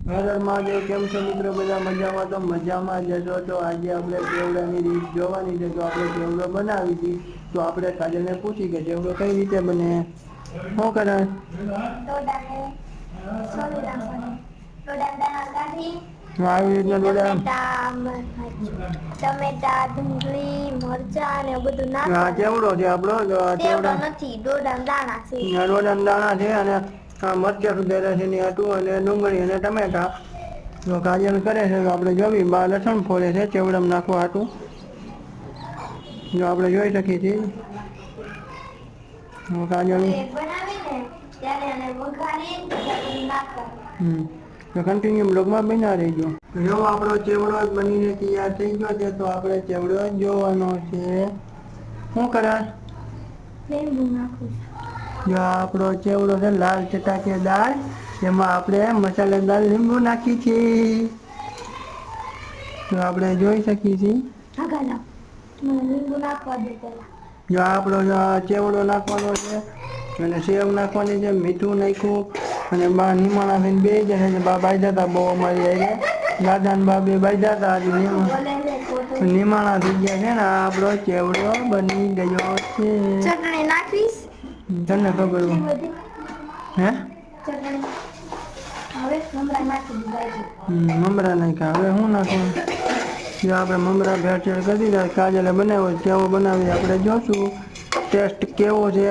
હર હર મહાદેવ. કેમ છો મિત્રો? બધા મજામાં? તો મજામાં જશો. તો આજે આપણે ચેવડાની રીત જોવાની છે. તો આપણે ચેવડો બનાવી હતી. તો આપણે કાજલને પૂછી કે ચેવડો કઈ રીતે બને. શું કરે? આવી રીતના દોડા ટમેટા, ડુંગળી, મરચા અને બધું હા નાખવાનું. ચેવડો છે આપણો. ચેવડો નથી, દોડાના દાણા છે. દોડાના દાણા છે અને મરચા સુધેરા છે એની હાટું, અને ડુંગળી અને ટમેટા. તો કાજલ કરે છે તો આપણે જોવી. બા લસણ ફોલે છે ચેવડામાં નાખવા હાટું. જો આપણે જોઈ શકીએ છીએ. કાજલ બનાવીને ત્યારે એને વઘારી પછી નાખવાનું. તો કન્ટિન્યુ બ્લોગમાં બના રહીજો. જો આપણો ચેવડો બનીને તૈયાર થઈ ગયો છે. તો આપણે ચેવડો જોવાનો છે. શું કરે? લીંબુ નાખું. જો આપણો ચેવડો છે લાલ ચટાકેદાર, એમાં આપણે મસાલેદાર લીંબુ નાખી છે. તો આપણે જોઈ શકીએ છીએ. લીંબુ નાખવા દે પેલા. જો આપણો ચેવડો નાખવાનો છે અને સેવ નાખવાની છે. મીઠું નાખ્યું અને બા નિમાણા થઈને બે જશે. બા બાજ્યા હતા બહુ અમારી આવી દાદા ને બા બે બાજ્યા હતા. નિમાણા થઈ ગયા છે ને આપણો ચેવડો બની ગયો છે. ચટણી નાખીશ. તને ખબર હે? હવે મમરા નાખી દીધા. મમરા નાખ્યા. હવે શું નાખવાનું? જો આપણે મમરા ભેળસેળ કરી દીધા. કાજલે બનાવ્યો. કેવો બનાવી આપણે જોશું. ટેસ્ટ કેવો છે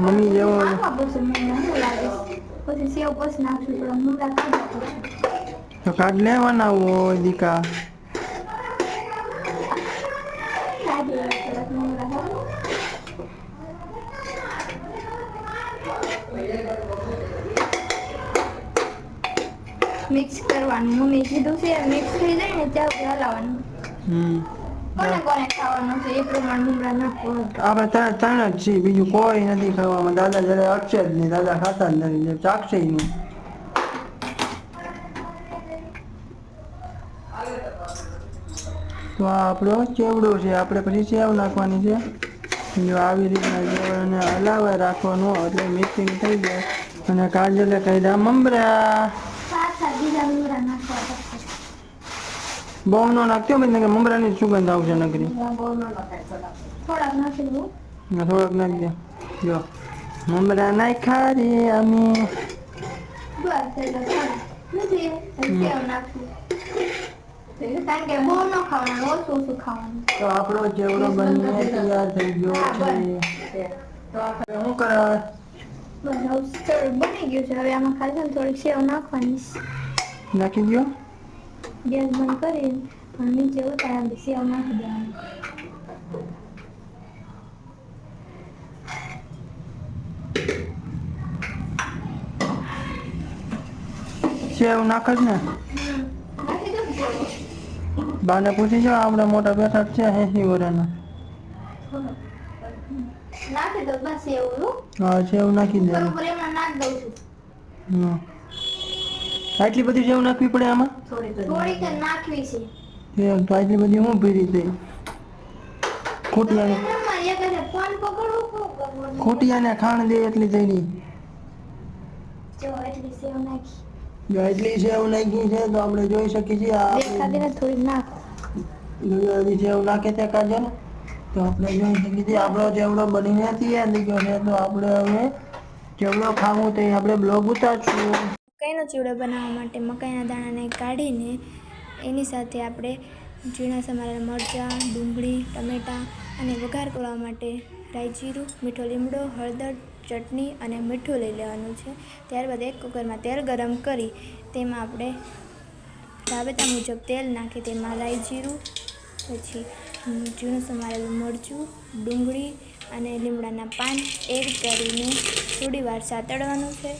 મમ્મી જેવો. પછી સેવ પછી નાખશું. મમરા તો કાઢ લેવાના હોય દીકા. મિક્સ કરવાનું. મમ્મી કીધું છે મિક્સ થઈ જાય ને ત્યાં હલાવવાનું. કોને કોને ખાવાનું છે એ પ્રમાણે મમરા નાખવાનું. આપણે ત્રણ જ છીએ, બીજું કોઈ નથી ખાવામાં. દાદા જયારે અટશે જ નહીં. દાદા ખાતા જ નથી, ચાખશે નહીં. તો આ આપણો ચેવડો છે. આપણે પછી સેવ નાખવાની છે. જો આવી રીતના ચેવડાને હલાવે રાખવાનું એટલે મિક્સિંગ થઈ જાય. અને કાજલે કાઢ્યા મમરા. બહુ નો નાખતો કે મમરાની સુગંધ આવશે નકરી. થોડાક નાખી દઉં. થોડાક નાખી દે. જો મમરા નાખ્યા રે અમે. કારણ કે બહુ ન ખાવાનું, ઓછું ઓછું ખાવાનું. તો આપણો ચેવડો બનીને તૈયાર થઈ ગયો છે. તો આપણે શું કરે? બની ગયું છે. હવે આમાં ખાલી થોડીક સેવ નાખવાની. નાખી દો. ગેસ બંધ કરી નીચે ઉતારી સેવ નાખી દેવાની. સેવ નાખ જ ને. નાખી દઉં સેવ. બાને પૂછી જો. આપણા મોટા બેઠા છે 80 વર્ષના. નાખી દો બસ સેવ. હા સેવ નાખી દે. બરોબર એમાં નાખી દઉં છું. આટલી બધી સેવ નાખવી પડે આમાં? થોડીક નાખવી છે. તો આટલી બધી હું ભીરી થઈ. ખોટિયાને ખાણ દે એટલી થઈ. જો એટલી સેવ નાખી. જો એટલી સેવ નાખી છે તો આપણે જોઈ શકીએ છીએ. થોડી નાખ. સેવ નાખે છે કાજલ. તો આપણે જોઈ શકીએ છીએ આપણો ચેવડો બનીને તૈયાર થઈ ગયો છે. તો આપણે હવે ચેવડો ખાવું તો આપણે બ્લોગ ઉતારશું. મકાઈનો ચેવડો બનાવવા માટે મકાઈના દાણાને કાઢીને એની સાથે આપણે ઝીણા સમારેલા મરચાં, ડુંગળી, ટમેટાં અને વઘાર કરવા માટે રાઈ જીરું, મીઠો લીમડો, હળદર, ચટણી અને મીઠું લઈ લેવાનું છે. ત્યારબાદ એક કુકરમાં તેલ ગરમ કરી તેમાં આપણે રાબેતા મુજબ તેલ નાખી તેમાં રાઈ જીરું, પછી ઝીણું સમારેલું મરચું, ડુંગળી અને લીમડાના પાન એડ કરીને થોડી વાર સાતળવાનું છે.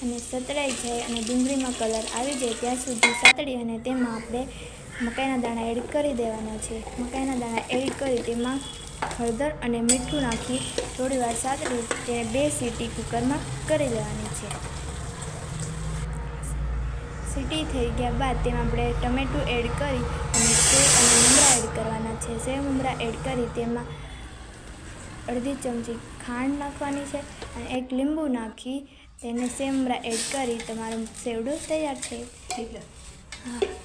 અને સતળાઈ જાય અને ડુંગળીમાં કલર આવી જાય ત્યાં સુધી સાતળી અને તેમાં આપણે મકાઈના દાણા એડ કરી દેવાના છે. મકાઈના દાણા એડ કરી તેમાં હળદર અને મીઠું નાખી થોડી વાર સાતળી તેને 2 સીટી કુકરમાં કરી દેવાની છે. સીટી થઈ ગયા બાદ તેમાં આપણે ટમેટું એડ કરી અને સેવ અને મમરા એડ કરવાના છે. સેવ મમરા એડ કરી તેમાં અડધી ચમચી ખાંડ નાખવાની છે અને 1 લીંબુ નાખી તેને સેમરા એડ કરી તમારો સેવડો તૈયાર છે. ઠીક છે. હા.